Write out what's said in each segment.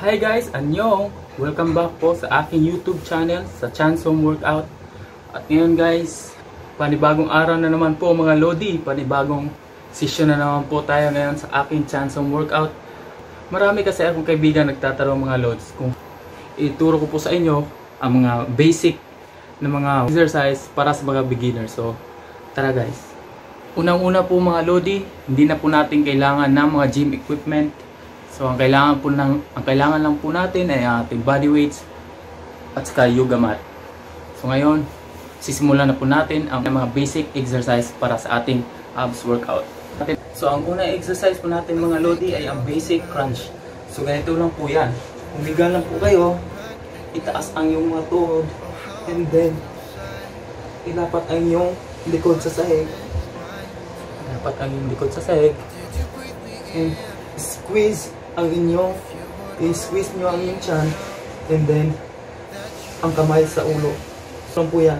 Hi guys, annyeong! Welcome back po sa aking YouTube channel sa Chansong Workout. At ngayon guys, panibagong araw na naman po mga Lodi. Panibagong session na naman po tayo ngayon sa aking Chansong Workout. Marami kasi akong kaibigan nagtatanong mga Lods kung ituro ko po sa inyo ang mga basic na mga exercise para sa mga beginners. So, tara guys. Unang-una po mga Lodi, hindi na po natin kailangan ng mga gym equipment. So ang kailangan lang po natin ay ating body weights at saka yoga mat. So ngayon, sisimulan na po natin ang mga basic exercise para sa ating abs workout. So ang unang exercise po natin mga Lodi ay ang basic crunch. So ganito lang po yan. Humiga lang po kayo, itaas ang iyong mga tuhod, and then ilapat ang iyong likod sa sahig. Ilapat ang iyong likod sa sahig. And squeeze ang inyong, i-squeeze nyo ang inyong chan, and then ang kamay sa ulo. So po yan.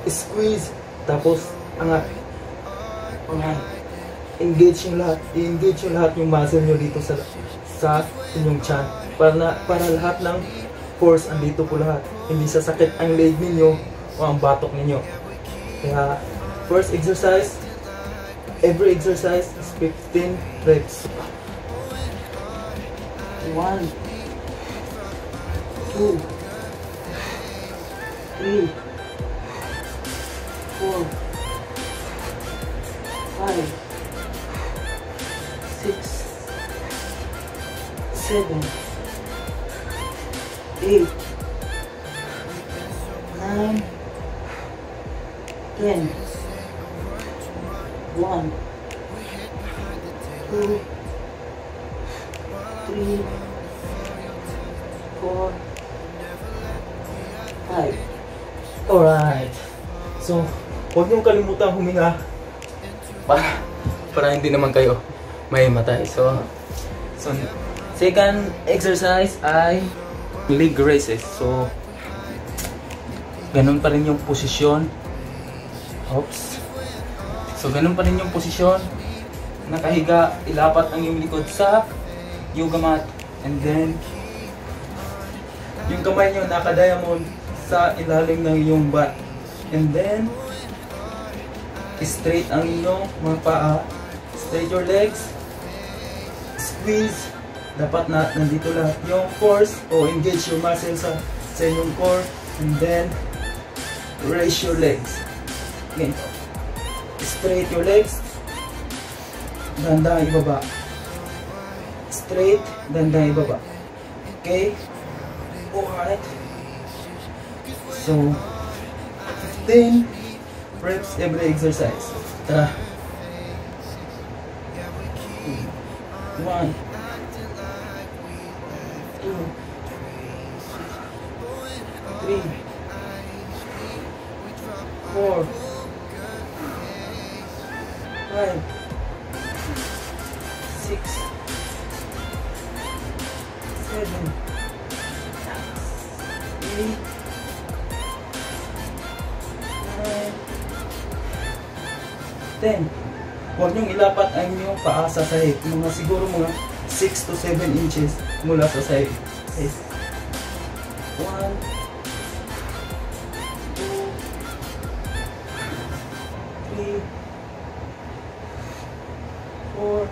Squeeze, tapos angat. Angat. Engage yung lahat. I-engage yung lahat yung muscle nyo dito sa inyong chan. Para lahat ng force andito po lahat. Hindi sasakit ang leg ninyo o ang batok ninyo. Kaya first exercise, every exercise is 15 reps. 1, 2, 3, 4, 5, 6, 7, 8, 9, 10. 1, 2, 3, 4, 5, 6, 7, 8, 9, 10. Alright. So, huwag niyong kalimutan huminga para hindi naman kayo may matay. So second exercise ay leg raises. So, ganun pa rin yung posisyon. Oops. So, ganun pa rin yung posisyon. Nakahiga, ilapat ang iyong likod sa yoga mat. And then, yung kamay nyo naka-diamond sa ilalim ng iyong butt. And then, straight ang inyong mga paa. Straight your legs. Squeeze. Dapat na nandito lahat yung force o engage your muscles sa inyong core. And then, raise your legs. Again. Straight your legs, dahan-dahan ibaba. Straight, dahan-dahan ibaba. Okay? Alright. So, 15 reps every exercise. Tara. 1, 2, 3, 4, 5, 6, 7, 8, 9, 10. Huwag niyong ilapat ang inyong paa sa sahig. Siguro mga 6 to 7 inches mula sa sahig. Okay. 1, 2, 3, 4,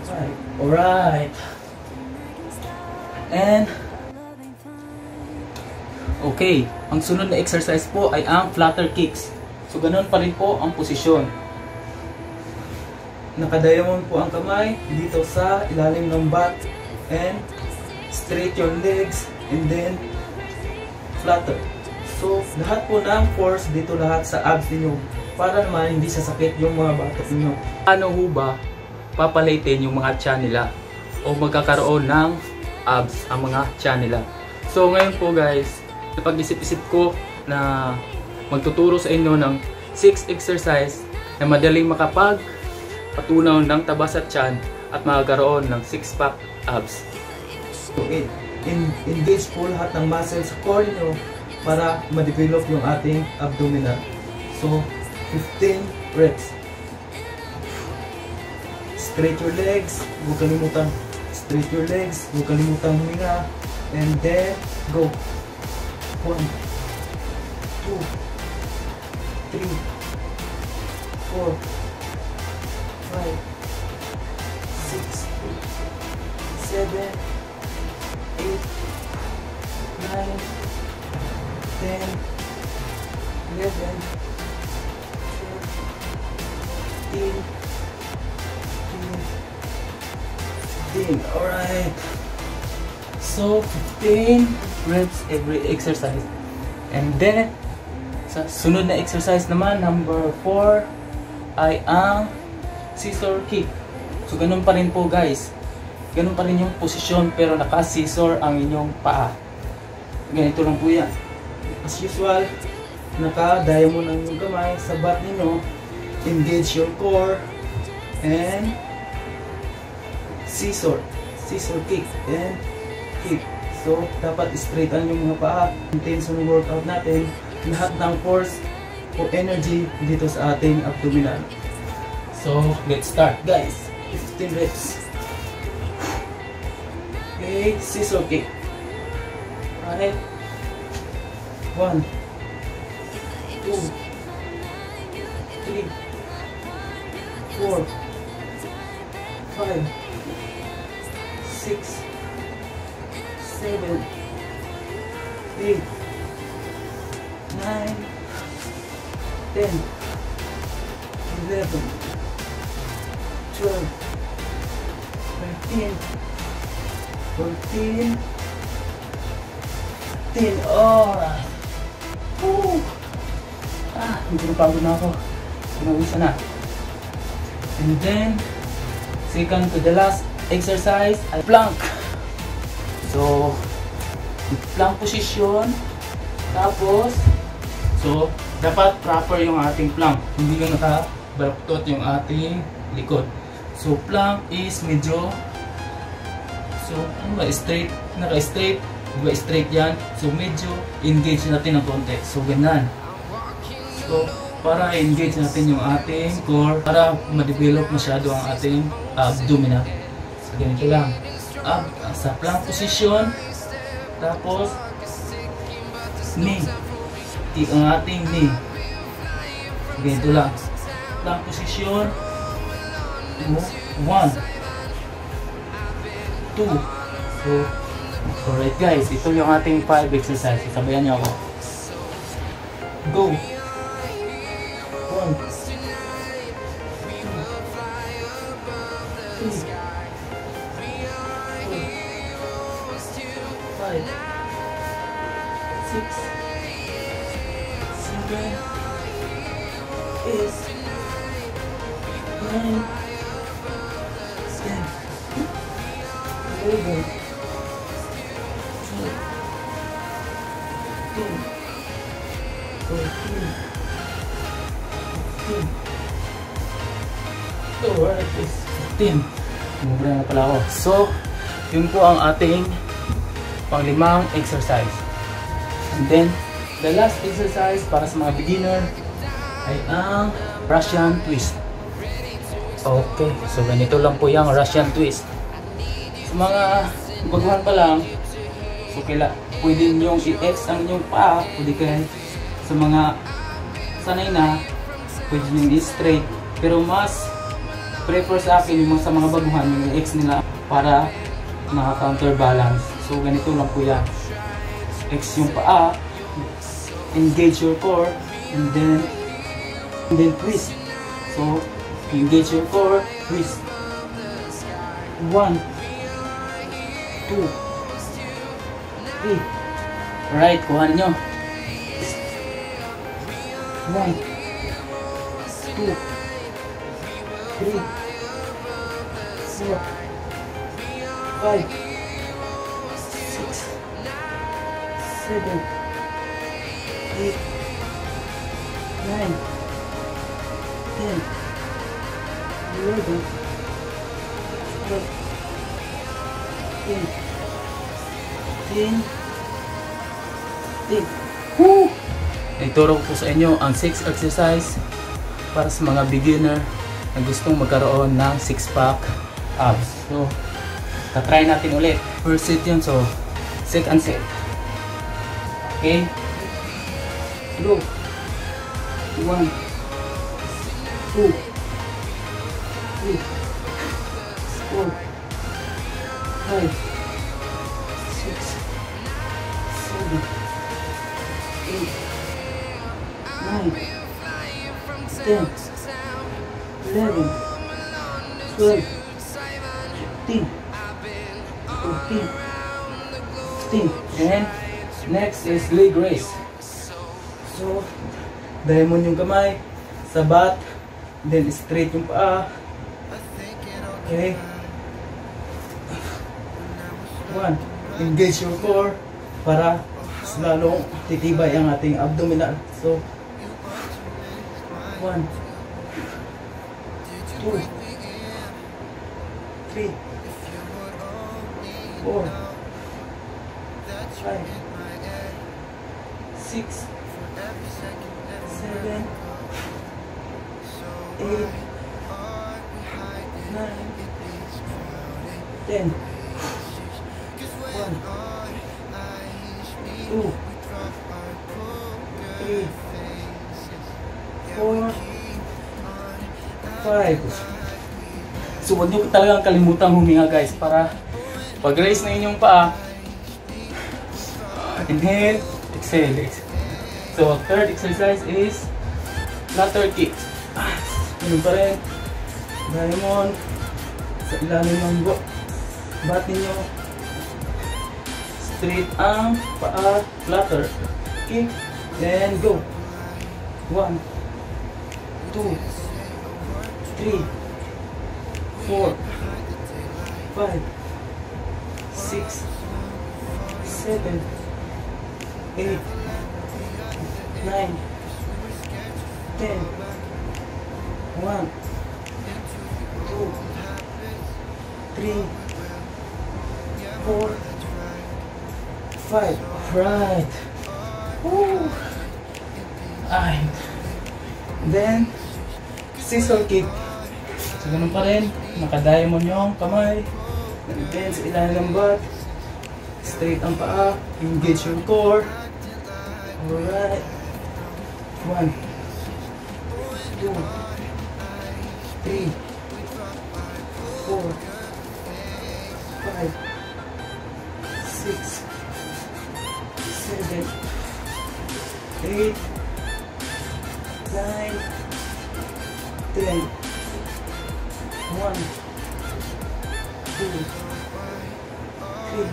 5. Alright. And okay, ang sunod na exercise po ay ang flutter kicks. So ganun pa rin po ang posisyon. Naka-diamond po ang kamay dito sa ilalim ng butt, and straight your legs, and then flutter. So lahat po ng force dito lahat sa abs niyo, para naman hindi sasakit yung mga batok niyo. Ano ho ba papalitin yung mga tiyan nila o magkakaroon ng abs ang mga tiyan nila? So ngayon po guys, napag-isip-isip ko na magtuturo sa inyo ng 6 exercise na madaling makapagpatunaw ng taba sa tiyan at magkaroon ng 6-pack abs. So engage po lahat ng muscles sa core nyo para ma-develop yung ating abdominal. So 15 reps. straight your legs. Huwag kalimutan. Straight your legs. Huwag kalimutan huminga. And then, go. 1, 2, 3, 4, 5, 6, 7, 8, 9, 10, 11, 12, 13, 14, 15. Alright. So, 15 reps every exercise. And then, sa sunod na exercise naman, number 4, ay ang scissor kick. So, ganun pa rin po guys. Ganun pa rin yung posisyon pero naka-scissor ang inyong paa. Ganito lang po yan. As usual, naka-diamond ang inyong kamay sa butt ninyo. Engage your core. And scissor kick and kick. So, dapat straightan yung mga paa. Intense yung workout natin. Lahat ng force o energy dito sa ating abdominal. So, let's start guys. 15 reps. Okay, scissor kick. Alright. 1, 2, 3, 4, 5, 6, 7, 8, 9, 10, 11, 12, 13, 14, 15. Alright. Medyo napagod na ako. Pinawisan na. And then, second to the last exercise ay plank. So, plank position. Tapos, so, dapat proper yung ating plank. Hindi yung nakabaluktot yung ating likod. So, plank is medyo, so, ano ba, straight, naka-straight, diba straight yan. So, medyo engage natin ng konti. So, ganyan. So, para engage natin yung ating core, para ma-develop masyado ang ating abdominal. So, ganito lang. Sa plank position, tapos knee, kick ang ating knee. Ganito lang. Plank position, 1, 2. So, alright guys, ito yung ating 5 exercises. Sabayan niyo ako. Go! 1, 2, 3, 5, 6, 7, 8, 9, 10, 11, 12, 13, 14, 15, 16, 17, 18, 19, 20, 21, 22, 23, 24, 25, 26, 27, 28, 29, 10. Mubra na pala ako. So, yun po ang ating pang-limang exercise. And then, the last exercise para sa mga beginner ay ang Russian twist. Okay, so ganito lang po yung Russian twist. Sa mga baguhan pa lang, so pwede nyo i-X ang inyong paa, pwede kayo sa mga sanay na, pwede nyo i-straight. Pero mas prefer sa akin yung sa mga baguhan, yung i-X nila para naka-counterbalance. So ganito lang po yan. X yung paa, engage your core, and then twist. So engage your core, twist. 1, 2, 3. Alright, kuhanin nyo. 1, 2, 3, 4, 5, 6, 7, 8, 9, 10, 11, 12, 15. Ituro ko po sa inyo ang 6 exercise para sa mga beginner na gustong magkaroon ng 6-pack abs. So, tatry natin ulit. First set yun, so second set. Okay? Go! 1, 2, 3, 4, 5, 6, 7, 8, 9, 10, 11, 12, 13, 14, 15. And next is leg raise. So, diamond yung kamay, sabat, then straight yung paa. Okay. 1. Engage your core para lalong titibay ang ating abdominal. So, 1, 2, 3, 4, 5, 6, 7, 8, 9, 10. 1, 2, 3, 4, 5. So, huwag niyo talagang kalimutan huminga guys para pag-raise na inyong paa. Inhale, exhale. So, third exercise is flutter kick. Ganun pa rin. Diamond sa ilalim ng bat ninyo. Straight ang paa, flutter kick, and go. 1, 2, 3, 4, 5, 6, 7, 8, 9, 10. 1, 2, 3, 4, 5. Right. Woo. And then scissor kick. So ganun pa rin, naka-diamond yung kamay. And then sa ilalim ng bat, straight ang paa, engage your core. Alright. 1, 2, 3, 4, 5, 6, 7, 8, 9, 10. 1, 2, 3,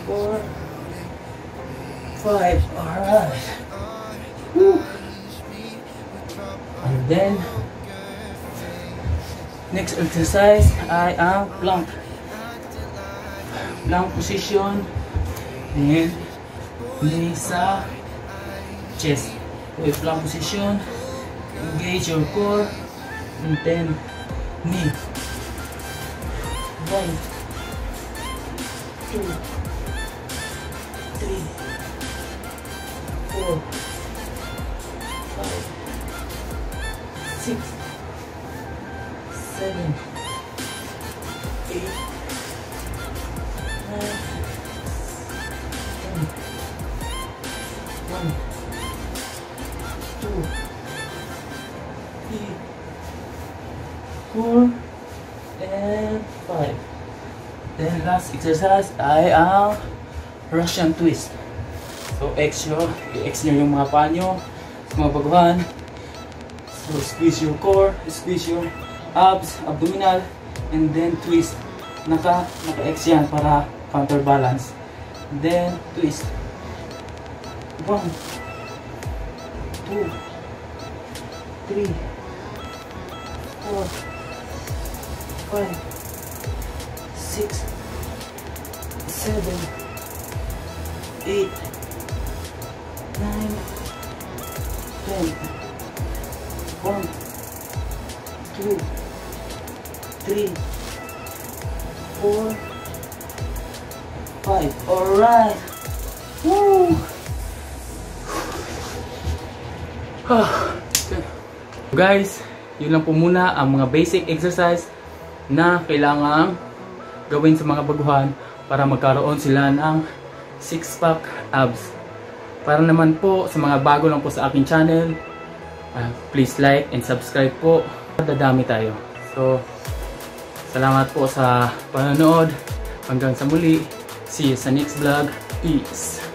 4, 5. Alright. Woo. And then next exercise ay ang plank. Plank position. And knee sa chest. So, plank position. Engage your core. And then knee. 1, 2, 3, 4, 5, 6, 7, 8, 9, 10. 1, 2, 3, 4, and 5. Then last exercise ay ang Russian twist. So i-extend nyo yung mga paa nyo sa mga baguhan. So squeeze your core, squeeze your abs, abdominal, and then twist. Naka-ex yan para counterbalance. Then twist. 1, 2, 3, 4, 5, 6, 7, 8, 9, 10. 1, 2, 3, 4, 5. Alright. Woo! Guys, Yun lang po muna ang mga basic exercise na kailangang gawin sa mga baguhan para magkaroon sila ng 6-pack abs. Para naman po sa mga bago lang po sa aking channel, please like and subscribe po. Dadami tayo. So, salamat po sa panonood. Hanggang sa muli. See you sa next vlog. Peace.